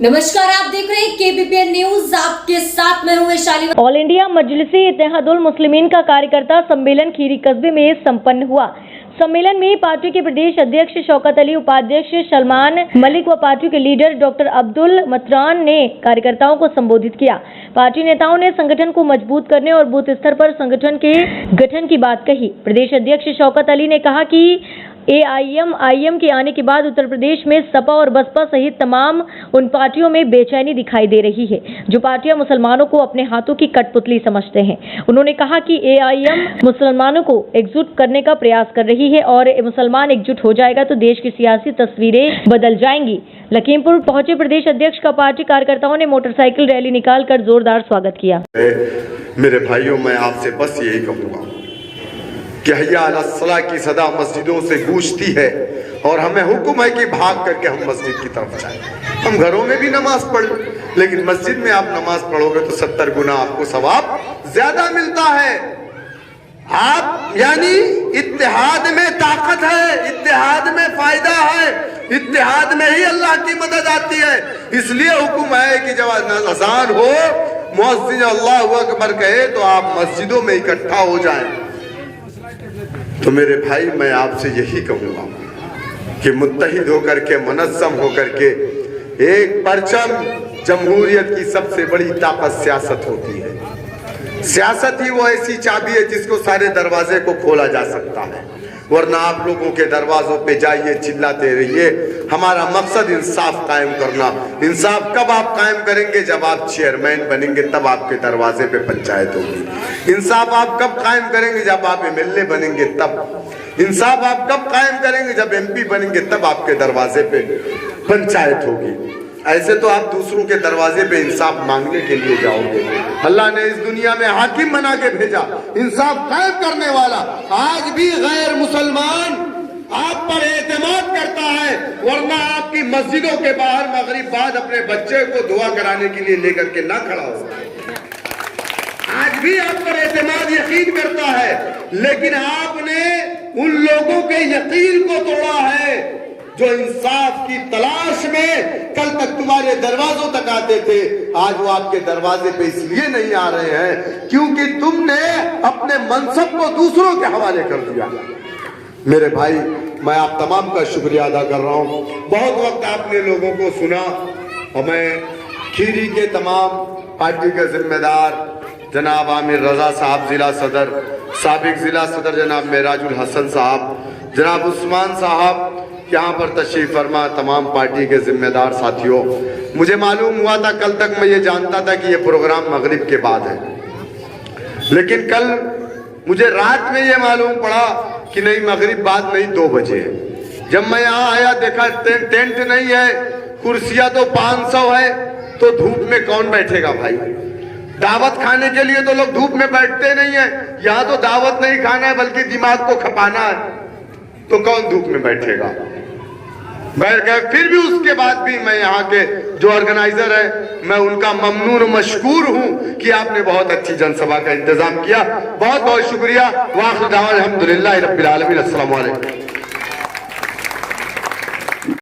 नमस्कार, आप देख रहे हैं केबीपीएन न्यूज। आपके साथ मैं हूं वैशाली। ऑल इंडिया मजलिसी इत्तेहादुल मुस्लिमीन का कार्यकर्ता सम्मेलन खीरी कस्बे में संपन्न हुआ। सम्मेलन में पार्टी के प्रदेश अध्यक्ष शौकत अली, उपाध्यक्ष सलमान मलिक व पार्टी के लीडर डॉक्टर अब्दुल मतरान ने कार्यकर्ताओं को संबोधित किया। पार्टी नेताओं ने संगठन को मजबूत करने और बूथ स्तर पर संगठन के गठन की बात कही। प्रदेश अध्यक्ष शौकत अली ने कहा कि AIM के आने के बाद उत्तर प्रदेश में सपा और बसपा सहित तमाम उन पार्टियों में बेचैनी दिखाई दे रही है जो पार्टियां मुसलमानों को अपने हाथों की कठपुतली समझते हैं। उन्होंने कहा कि AIM मुसलमानों को एकजुट करने का प्रयास कर रही है और मुसलमान एकजुट हो जाएगा तो देश की सियासी तस्वीरें बदल जाएंगी। लखीमपुर पहुंचे प्रदेश अध्यक्ष का पार्टी कार्यकर्ताओं ने मोटरसाइकिल रैली निकालकर जोरदार स्वागत किया। मेरे भाइयों, मैं आपसे बस यही कहूँगा कि हय्या अला सलाह की सदा मस्जिदों से गूंजती है और हमें हुक्म है कि भाग करके हम मस्जिद की तरफ जाएं। हम घरों में भी नमाज पढ़, लेकिन मस्जिद में आप नमाज पढ़ोगे तो 70 गुना आपको सवाब ज्यादा मिलता है। आप यानी इत्तेहाद में ताकत है, इत्तेहाद में फायदा है, इत्तेहाद में ही अल्लाह की मदद आती है। इसलिए हुक्म है कि जब अज़ान हो, मुअज्जिन अल्लाहु अकबर कहे तो आप मस्जिदों में इकट्ठा हो जाएं। तो मेरे भाई, मैं आपसे यही कहूंगा कि मुत्तहिद होकर के, मुनज़्ज़म होकर के, एक परचम, जमहूरियत की सबसे बड़ी ताकत सियासत होती है। सियासत ही वो ऐसी चाबी है जिसको सारे दरवाजे को खोला जा सकता है, वरना आप लोगों के दरवाजों पे जाइए, चिल्लाते रहिए। हमारा मकसद इंसाफ कायम करना। इंसाफ कब आप कायम करेंगे? जब आप चेयरमैन बनेंगे, तब आपके दरवाजे पे पंचायत होगी। इंसाफ आप कब कायम करेंगे? जब आप MLA बनेंगे तब। इंसाफ आप कब कायम करेंगे? जब MP बनेंगे, तब आपके दरवाजे पे पंचायत होगी। ऐसे तो आप दूसरों के दरवाजे पे इंसाफ मांगने के लिए जाओगे। अल्लाह ने इस दुनिया में हाकिम बना के भेजा, इंसाफ कायम करने वाला। आज भी गैर मुसलमान आप पर एतमाद करता है, वरना आपकी मस्जिदों के बाहर मगरिब बाद अपने बच्चे को दुआ कराने के लिए लेकर के ना खड़ा हो। आज भी आप पर एतमाद, यकीन करता है, लेकिन आपने उन लोगों के यकीन को तोड़ा है जो इंसाफ की तलाश में कल तक तुम्हारे दरवाजों तक आते थे। आज वो आपके दरवाजे पे इसलिए नहीं आ रहे हैं क्योंकि तुमने अपने मनसब को दूसरों के हवाले कर दिया। मेरे भाई, मैं आप तमाम का शुक्रिया अदा कर रहा हूं। बहुत वक्त आपने लोगों को सुना और मैं खीरी के तमाम पार्टी के जिम्मेदार जनाब आमिर रजा साहब, जिला सदर, साबिक जिला सदर जनाब मेराजुल हसन साहब, जनाब उस्मान साहब यहाँ पर तशरीफ फरमा, तमाम पार्टी के जिम्मेदार साथियों, मुझे मालूम हुआ था, कल तक मैं ये जानता था कि ये प्रोग्राम मगरिब के बाद है, लेकिन कल मुझे रात में ये मालूम पड़ा कि नहीं, मगरिब बाद नहीं, 2 बजे है। जब मैं यहाँ आया देखा टेंट नहीं है, कुर्सियां तो 500 है, तो धूप में कौन बैठेगा भाई? दावत खाने के लिए तो लोग धूप में बैठते नहीं है। यहाँ तो दावत नहीं खाना है बल्कि दिमाग को खपाना है, तो कौन धूप में बैठेगा? बैठ गए। फिर भी उसके बाद भी मैं यहाँ के जो ऑर्गेनाइजर है, मैं उनका ममनून मशकूर हूँ कि आपने बहुत अच्छी जनसभा का इंतजाम किया। बहुत बहुत शुक्रिया। वाखिर दावा अल्हम्दुलिल्लाह रब्बिल आलमीन। अस्सलामु अलैकुम।